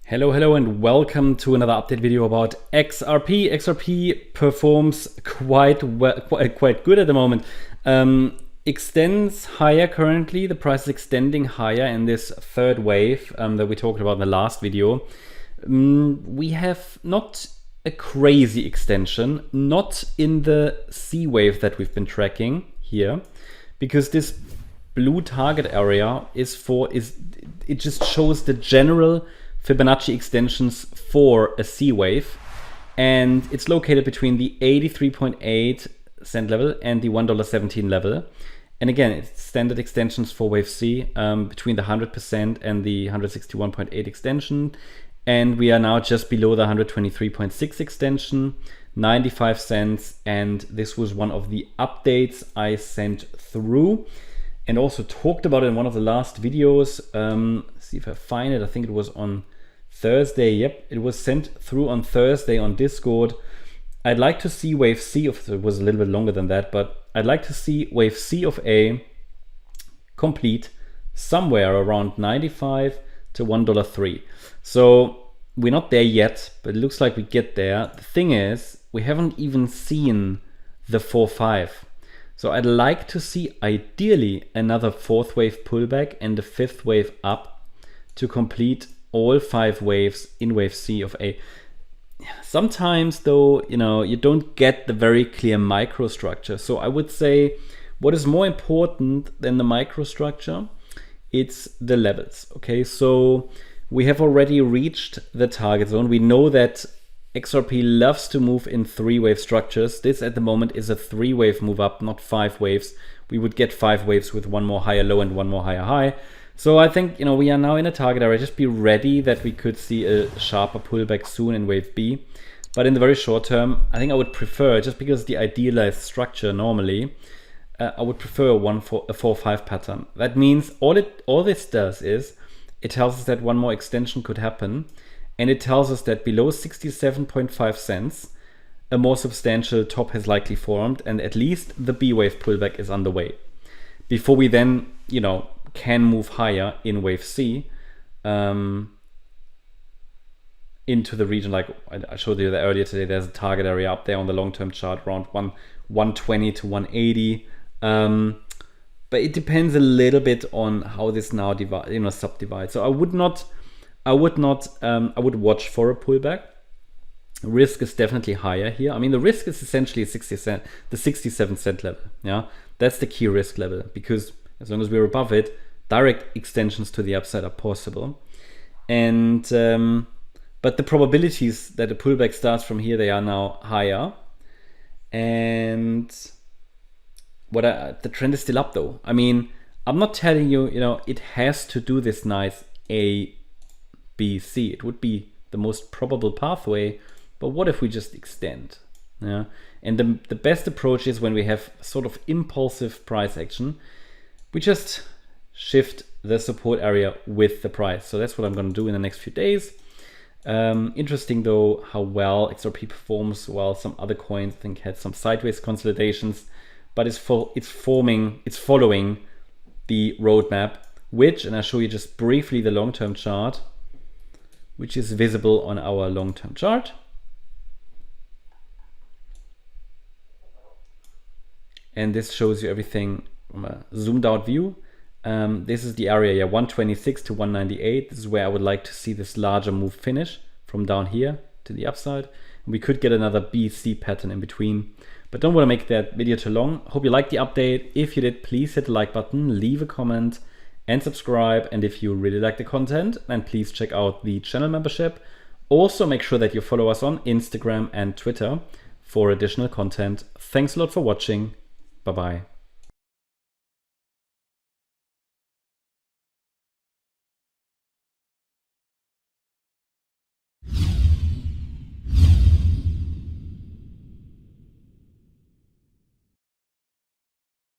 Hello and welcome to another update video about XRP. XRP performs quite good at the moment. Extends higher currently. The price is extending higher in this third wave that we talked about in the last video. We have not a crazy extension, not in the C wave that we've been tracking here, because this blue target area it just shows the general Fibonacci extensions for a C wave, and it's located between the 83.8 cent level and the $1.17 level. And again, it's standard extensions for wave C between the 100% and the 161.8 extension. And we are now just below the 123.6 extension, 95 cents. And this was one of the updates I sent through and also talked about it in one of the last videos. See if I find it. I think it was on Thursday. Yep, it was sent through on Thursday on Discord. I'd like to see wave C of it was a little bit longer than that, but I'd like to see wave C of A complete somewhere around 95 to $1.03. So we're not there yet, but it looks like we get there. The thing is, we haven't even seen the 4-5. So I'd like to see ideally another fourth wave pullback and a fifth wave up to complete all 5 waves in wave C of A. Sometimes though, you don't get the very clear microstructure. So I would say what is more important than the microstructure, it's the levels. Okay, so we have already reached the target zone. We know that XRP loves to move in 3-wave structures. This at the moment is a 3-wave move up, not 5 waves. We would get 5 waves with one more higher low and one more higher high. So I think, we are now in a target area. Just be ready that we could see a sharper pullback soon in wave B. But in the very short term, I think I would prefer, just because the idealized structure normally, I would prefer a 4-5 pattern. That means all this does is it tells us that one more extension could happen, and it tells us that below 67.5 cents, a more substantial top has likely formed, and at least the B wave pullback is underway. Before we then, can move higher in wave C into the region, like I showed you that earlier today. There's a target area up there on the long-term chart around 120 to 180. But it depends a little bit on how this now subdivides. So I would watch for a pullback. Risk is definitely higher here. I mean, the risk is essentially the 67 cent level. Yeah, that's the key risk level, because as long as we're above it, direct extensions to the upside are possible. And but the probabilities that a pullback starts from here, they are now higher. And the trend is still up though. I mean, I'm not telling you, it has to do this nice A, B, C. It would be the most probable pathway, but what if we just extend? Yeah. And the best approach is when we have sort of impulsive price action. We just shift the support area with the price. So that's what I'm going to do in the next few days. Interesting though how well XRP performs, while some other coins I think had some sideways consolidations, but it's following the roadmap, which, and I'll show you just briefly the long-term chart, which is visible on our long-term chart. And this shows you everything from a zoomed out view. This is the area, 126 to 198. This is where I would like to see this larger move finish from down here to the upside. And we could get another BC pattern in between, but don't want to make that video too long. Hope you liked the update. If you did, please hit the like button, leave a comment and subscribe. And if you really like the content, then please check out the channel membership. Also make sure that you follow us on Instagram and Twitter for additional content. Thanks a lot for watching. Bye-bye.